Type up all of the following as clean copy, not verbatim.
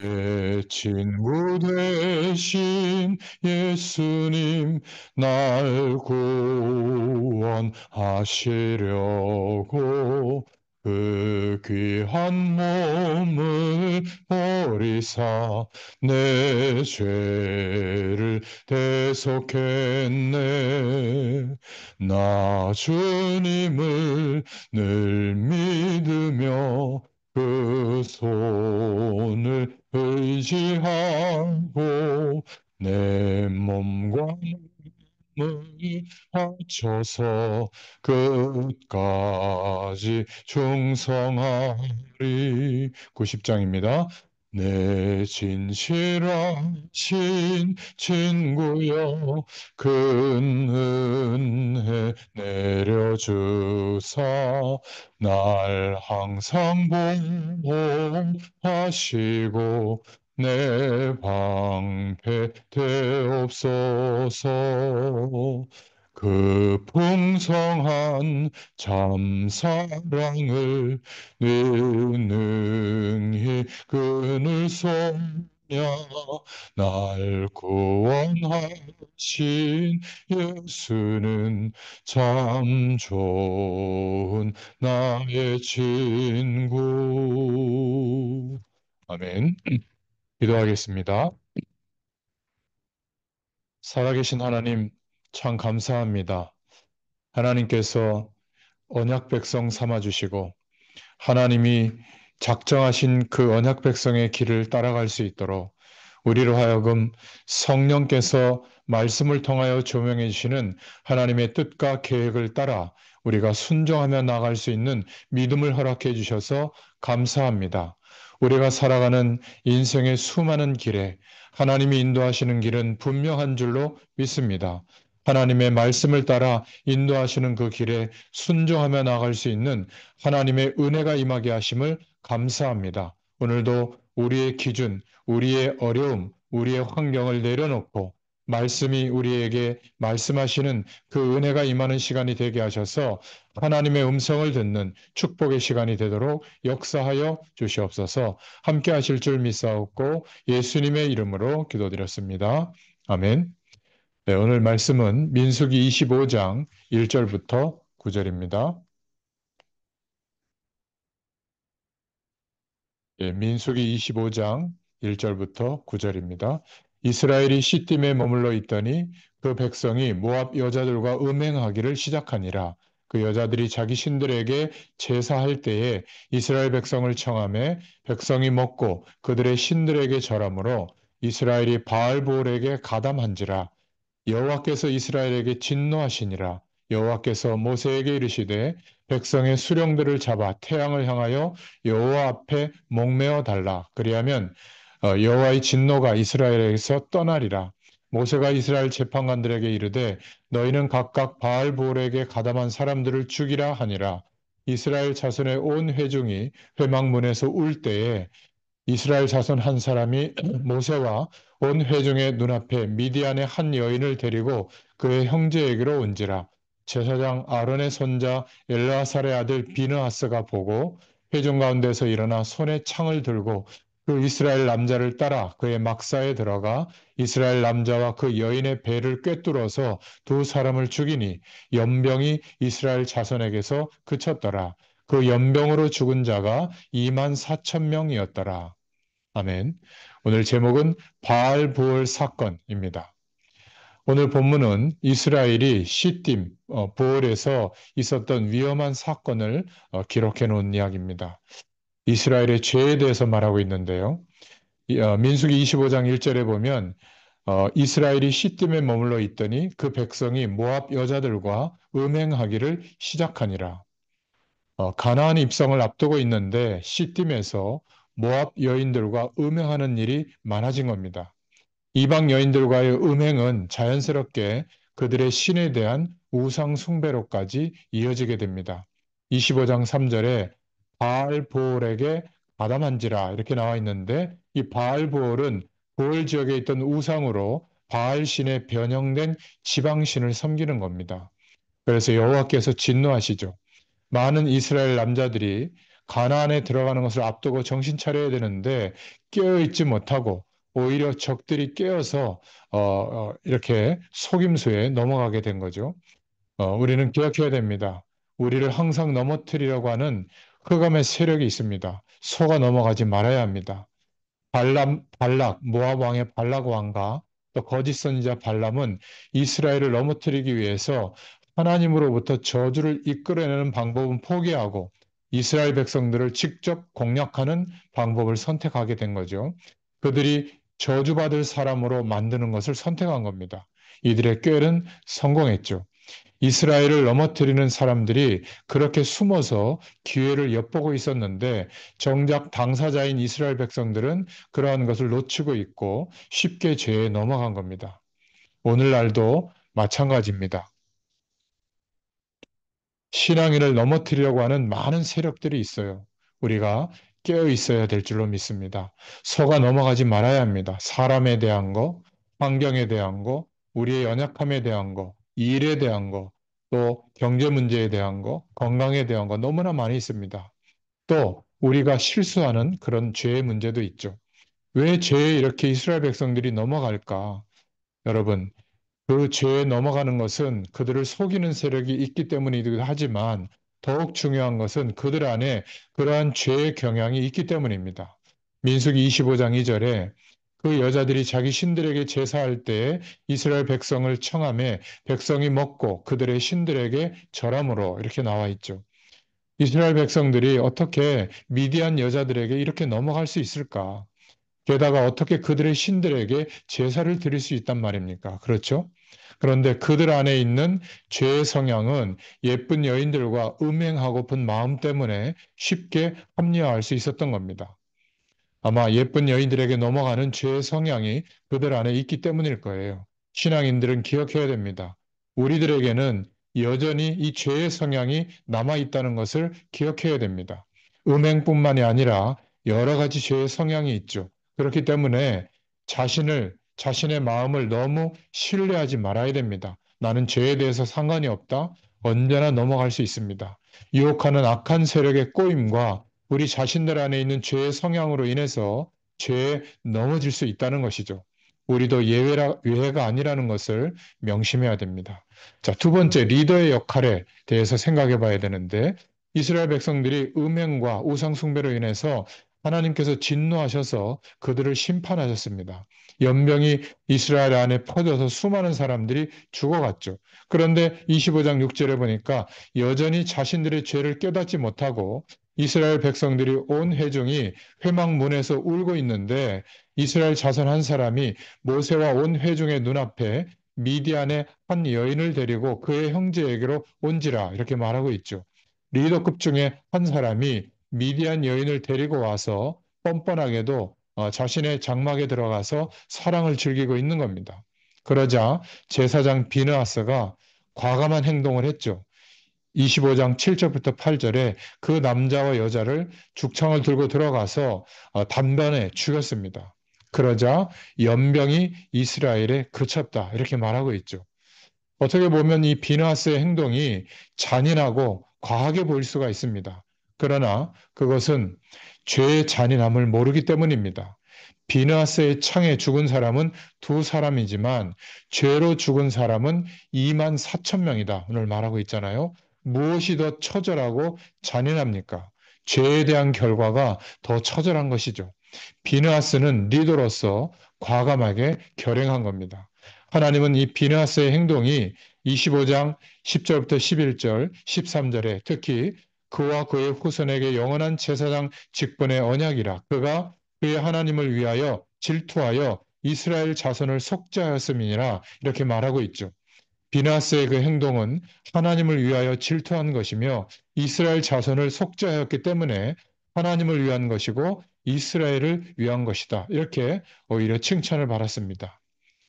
내 친구 되신 예수님 날 구원하시려고 그 귀한 몸을 버리사 내 죄를 대속했네. 나 주님을 늘 믿으며 그 손을 의지하고 내 몸과 마음을 바쳐서 끝까지 충성하리. 90장입니다. 내 진실하신 친구여 큰 은혜 내려주사 날 항상 보호하시고 내 방패 되옵소서. 그 풍성한 참사랑을 능히 그늘 쏘며 날 구원하신 예수는 참 좋은 나의 친구. 아멘. 기도하겠습니다. 살아계신 하나님, 참 감사합니다. 하나님께서 언약 백성 삼아주시고, 하나님이 작정하신 그 언약 백성의 길을 따라갈 수 있도록 우리로 하여금 성령께서 말씀을 통하여 조명해 주시는 하나님의 뜻과 계획을 따라 우리가 순종하며 나아갈 수 있는 믿음을 허락해 주셔서 감사합니다. 우리가 살아가는 인생의 수많은 길에 하나님이 인도하시는 길은 분명한 줄로 믿습니다. 하나님의 말씀을 따라 인도하시는 그 길에 순종하며 나아갈 수 있는 하나님의 은혜가 임하게 하심을 감사합니다. 오늘도 우리의 기준, 우리의 어려움, 우리의 환경을 내려놓고 말씀이 우리에게 말씀하시는 그 은혜가 임하는 시간이 되게 하셔서 하나님의 음성을 듣는 축복의 시간이 되도록 역사하여 주시옵소서. 함께 하실 줄 믿사옵고 예수님의 이름으로 기도드렸습니다. 아멘. 네, 오늘 말씀은 민수기 25장 1절부터 9절입니다. 예, 민수기 25장 1절부터 9절입니다. 이스라엘이 시딤에 머물러 있더니 그 백성이 모압 여자들과 음행하기를 시작하니라. 그 여자들이 자기 신들에게 제사할 때에 이스라엘 백성을 청하매 백성이 먹고 그들의 신들에게 절하므로 이스라엘이 바알보올에게 가담한지라. 여호와께서 이스라엘에게 진노하시니라. 여호와께서 모세에게 이르시되 백성의 수령들을 잡아 태양을 향하여 여호와 앞에 목매어 달라. 그리하면 여호와의 진노가 이스라엘에게서 떠나리라. 모세가 이스라엘 재판관들에게 이르되 너희는 각각 바알보올에게 가담한 사람들을 죽이라 하니라. 이스라엘 자손의 온 회중이 회막문에서 울 때에 이스라엘 자손 한 사람이 모세와 온 회중의 눈앞에 미디안의 한 여인을 데리고 그의 형제에게로 온지라. 제사장 아론의 손자 엘르아살의 아들 비느하스가 보고 회중 가운데서 일어나 손에 창을 들고 그 이스라엘 남자를 따라 그의 막사에 들어가 이스라엘 남자와 그 여인의 배를 꿰뚫어서 두 사람을 죽이니 연병이 이스라엘 자손에게서 그쳤더라. 그 연병으로 죽은 자가 2만 4천 명이었더라. 아멘. 오늘 제목은 바알보올 사건입니다. 오늘 본문은 이스라엘이 시딤, 보올에서 있었던 위험한 사건을 기록해 놓은 이야기입니다. 이스라엘의 죄에 대해서 말하고 있는데요. 민수기 25장 1절에 보면 이스라엘이 시딤에 머물러 있더니 그 백성이 모압 여자들과 음행하기를 시작하니라. 가나안 입성을 앞두고 있는데 시딤에서 모압 여인들과 음행하는 일이 많아진 겁니다. 이방 여인들과의 음행은 자연스럽게 그들의 신에 대한 우상 숭배로까지 이어지게 됩니다. 25장 3절에 바알보올에게 가담한지라 이렇게 나와 있는데 이 바알보올은 보올 지역에 있던 우상으로 바알 신에 변형된 지방신을 섬기는 겁니다. 그래서 여호와께서 진노하시죠. 많은 이스라엘 남자들이 가나안에 들어가는 것을 앞두고 정신 차려야 되는데 깨어있지 못하고 오히려 적들이 깨어서 이렇게 속임수에 넘어가게 된 거죠. 우리는 기억해야 됩니다. 우리를 항상 넘어뜨리려고 하는 흑암의 세력이 있습니다. 속아 넘어가지 말아야 합니다. 모압 왕의 발락 왕과 또 거짓 선지자 발람은 이스라엘을 넘어뜨리기 위해서 하나님으로부터 저주를 이끌어내는 방법은 포기하고 이스라엘 백성들을 직접 공략하는 방법을 선택하게 된 거죠. 그들이 저주받을 사람으로 만드는 것을 선택한 겁니다. 이들의 꾀는 성공했죠. 이스라엘을 넘어뜨리는 사람들이 그렇게 숨어서 기회를 엿보고 있었는데 정작 당사자인 이스라엘 백성들은 그러한 것을 놓치고 있고 쉽게 죄에 넘어간 겁니다. 오늘날도 마찬가지입니다. 신앙인을 넘어뜨리려고 하는 많은 세력들이 있어요. 우리가 깨어 있어야 될 줄로 믿습니다. 속아 넘어가지 말아야 합니다. 사람에 대한 거, 환경에 대한 거, 우리의 연약함에 대한 거, 일에 대한 거, 또 경제 문제에 대한 거, 건강에 대한 거 너무나 많이 있습니다. 또 우리가 실수하는 그런 죄의 문제도 있죠. 왜 죄에 이렇게 이스라엘 백성들이 넘어갈까? 여러분, 그 죄에 넘어가는 것은 그들을 속이는 세력이 있기 때문이기도 하지만 더욱 중요한 것은 그들 안에 그러한 죄의 경향이 있기 때문입니다. 민수기 25장 2절에 그 여자들이 자기 신들에게 제사할 때에 이스라엘 백성을 청함해 백성이 먹고 그들의 신들에게 절함으로 이렇게 나와 있죠. 이스라엘 백성들이 어떻게 미디안 여자들에게 이렇게 넘어갈 수 있을까? 게다가 어떻게 그들의 신들에게 제사를 드릴 수 있단 말입니까? 그렇죠? 그런데 그들 안에 있는 죄의 성향은 예쁜 여인들과 음행하고픈 마음 때문에 쉽게 합리화할 수 있었던 겁니다. 아마 예쁜 여인들에게 넘어가는 죄의 성향이 그들 안에 있기 때문일 거예요. 신앙인들은 기억해야 됩니다. 우리들에게는 여전히 이 죄의 성향이 남아 있다는 것을 기억해야 됩니다. 음행뿐만이 아니라 여러 가지 죄의 성향이 있죠. 그렇기 때문에 자신의 마음을 너무 신뢰하지 말아야 됩니다. 나는 죄에 대해서 상관이 없다. 언제나 넘어갈 수 있습니다. 유혹하는 악한 세력의 꼬임과 우리 자신들 안에 있는 죄의 성향으로 인해서 죄에 넘어질 수 있다는 것이죠. 우리도 예외가 아니라는 것을 명심해야 됩니다. 자, 두 번째, 리더의 역할에 대해서 생각해 봐야 되는데, 이스라엘 백성들이 음행과 우상숭배로 인해서 하나님께서 진노하셔서 그들을 심판하셨습니다. 연병이 이스라엘 안에 퍼져서 수많은 사람들이 죽어갔죠. 그런데 25장 6절에 보니까 여전히 자신들의 죄를 깨닫지 못하고 이스라엘 백성들이 온 회중이 회막문에서 울고 있는데 이스라엘 자손 한 사람이 모세와 온 회중의 눈앞에 미디안의 한 여인을 데리고 그의 형제에게로 온지라 이렇게 말하고 있죠. 리더급 중에 한 사람이 미디안 여인을 데리고 와서 뻔뻔하게도 자신의 장막에 들어가서 사랑을 즐기고 있는 겁니다. 그러자 제사장 비느하스가 과감한 행동을 했죠. 25장 7절부터 8절에 그 남자와 여자를 죽창을 들고 들어가서 단번에 죽였습니다. 그러자 연병이 이스라엘에 그쳤다 이렇게 말하고 있죠. 어떻게 보면 이 비나스의 행동이 잔인하고 과하게 보일 수가 있습니다. 그러나 그것은 죄의 잔인함을 모르기 때문입니다. 비나스의 창에 죽은 사람은 두 사람이지만 죄로 죽은 사람은 2만 4천 명이다. 오늘 말하고 있잖아요. 무엇이 더 처절하고 잔인합니까? 죄에 대한 결과가 더 처절한 것이죠. 비느하스는 리더로서 과감하게 결행한 겁니다. 하나님은 이 비느하스의 행동이 25장 10절부터 11절, 13절에 특히 그와 그의 후손에게 영원한 제사장 직분의 언약이라 그가 그의 하나님을 위하여 질투하여 이스라엘 자손을 속죄하였음이니라 이렇게 말하고 있죠. 비나스의 그 행동은 하나님을 위하여 질투한 것이며 이스라엘 자손을 속죄하였기 때문에 하나님을 위한 것이고 이스라엘을 위한 것이다. 이렇게 오히려 칭찬을 받았습니다.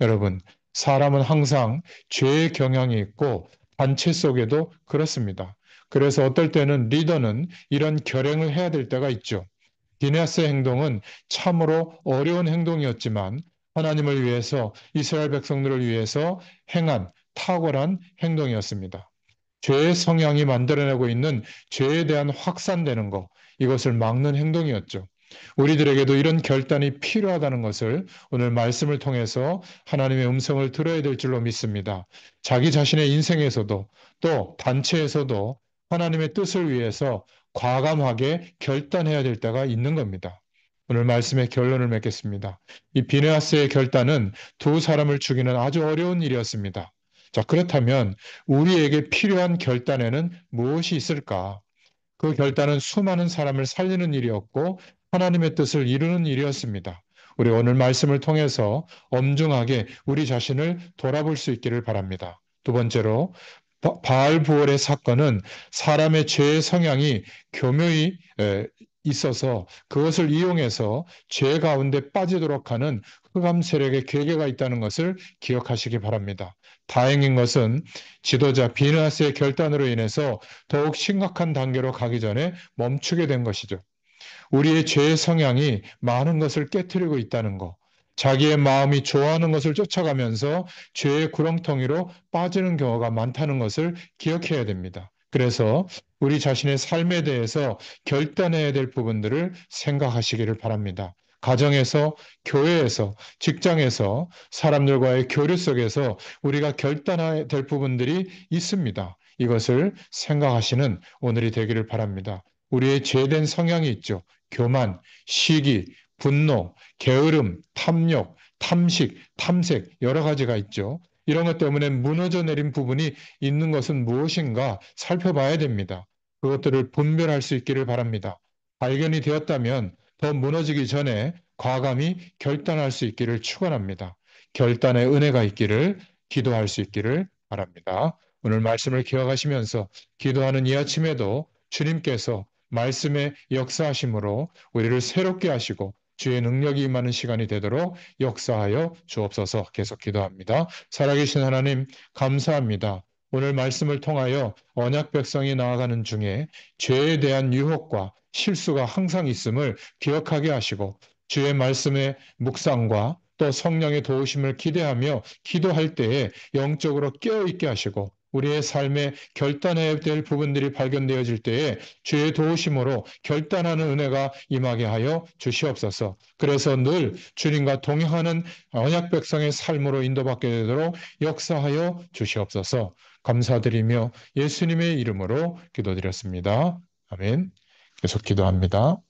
여러분, 사람은 항상 죄의 경향이 있고 단체 속에도 그렇습니다. 그래서 어떨 때는 리더는 이런 결행을 해야 될 때가 있죠. 비네스의 행동은 참으로 어려운 행동이었지만 하나님을 위해서 이스라엘 백성들을 위해서 행한 탁월한 행동이었습니다. 죄의 성향이 만들어내고 있는 죄에 대한 확산되는 것, 이것을 막는 행동이었죠. 우리들에게도 이런 결단이 필요하다는 것을 오늘 말씀을 통해서 하나님의 음성을 들어야 될 줄로 믿습니다. 자기 자신의 인생에서도 또 단체에서도 하나님의 뜻을 위해서 과감하게 결단해야 될 때가 있는 겁니다. 오늘 말씀의 결론을 맺겠습니다. 이 비느하스의 결단은 두 사람을 죽이는 아주 어려운 일이었습니다. 자, 그렇다면 우리에게 필요한 결단에는 무엇이 있을까? 그 결단은 수많은 사람을 살리는 일이었고 하나님의 뜻을 이루는 일이었습니다. 우리 오늘 말씀을 통해서 엄중하게 우리 자신을 돌아볼 수 있기를 바랍니다. 두 번째로 바알 부월의 사건은 사람의 죄의 성향이 교묘히 있어서 그것을 이용해서 죄 가운데 빠지도록 하는 흑암 세력의 괴계가 있다는 것을 기억하시기 바랍니다. 다행인 것은 지도자 비느하스의 결단으로 인해서 더욱 심각한 단계로 가기 전에 멈추게 된 것이죠. 우리의 죄의 성향이 많은 것을 깨뜨리고 있다는 것, 자기의 마음이 좋아하는 것을 쫓아가면서 죄의 구렁텅이로 빠지는 경우가 많다는 것을 기억해야 됩니다. 그래서 우리 자신의 삶에 대해서 결단해야 될 부분들을 생각하시기를 바랍니다. 가정에서, 교회에서, 직장에서, 사람들과의 교류 속에서 우리가 결단해야 될 부분들이 있습니다. 이것을 생각하시는 오늘이 되기를 바랍니다. 우리의 죄된 성향이 있죠. 교만, 시기, 분노, 게으름, 탐욕, 탐식, 탐색 여러 가지가 있죠. 이런 것 때문에 무너져 내린 부분이 있는 것은 무엇인가 살펴봐야 됩니다. 그것들을 분별할 수 있기를 바랍니다. 발견이 되었다면 더 무너지기 전에 과감히 결단할 수 있기를 축원합니다. 결단의 은혜가 있기를 기도할 수 있기를 바랍니다. 오늘 말씀을 기억하시면서 기도하는 이 아침에도 주님께서 말씀의 역사하심으로 우리를 새롭게 하시고 주의 능력이 임하는 시간이 되도록 역사하여 주옵소서. 계속 기도합니다. 살아계신 하나님 감사합니다. 오늘 말씀을 통하여 언약 백성이 나아가는 중에 죄에 대한 유혹과 실수가 항상 있음을 기억하게 하시고 주의 말씀의 묵상과 또 성령의 도우심을 기대하며 기도할 때에 영적으로 깨어있게 하시고 우리의 삶에 결단해야 될 부분들이 발견되어질 때에 주의 도우심으로 결단하는 은혜가 임하게 하여 주시옵소서. 그래서 늘 주님과 동행하는 언약 백성의 삶으로 인도받게 되도록 역사하여 주시옵소서. 감사드리며 예수님의 이름으로 기도드렸습니다. 아멘. 계속 기도합니다.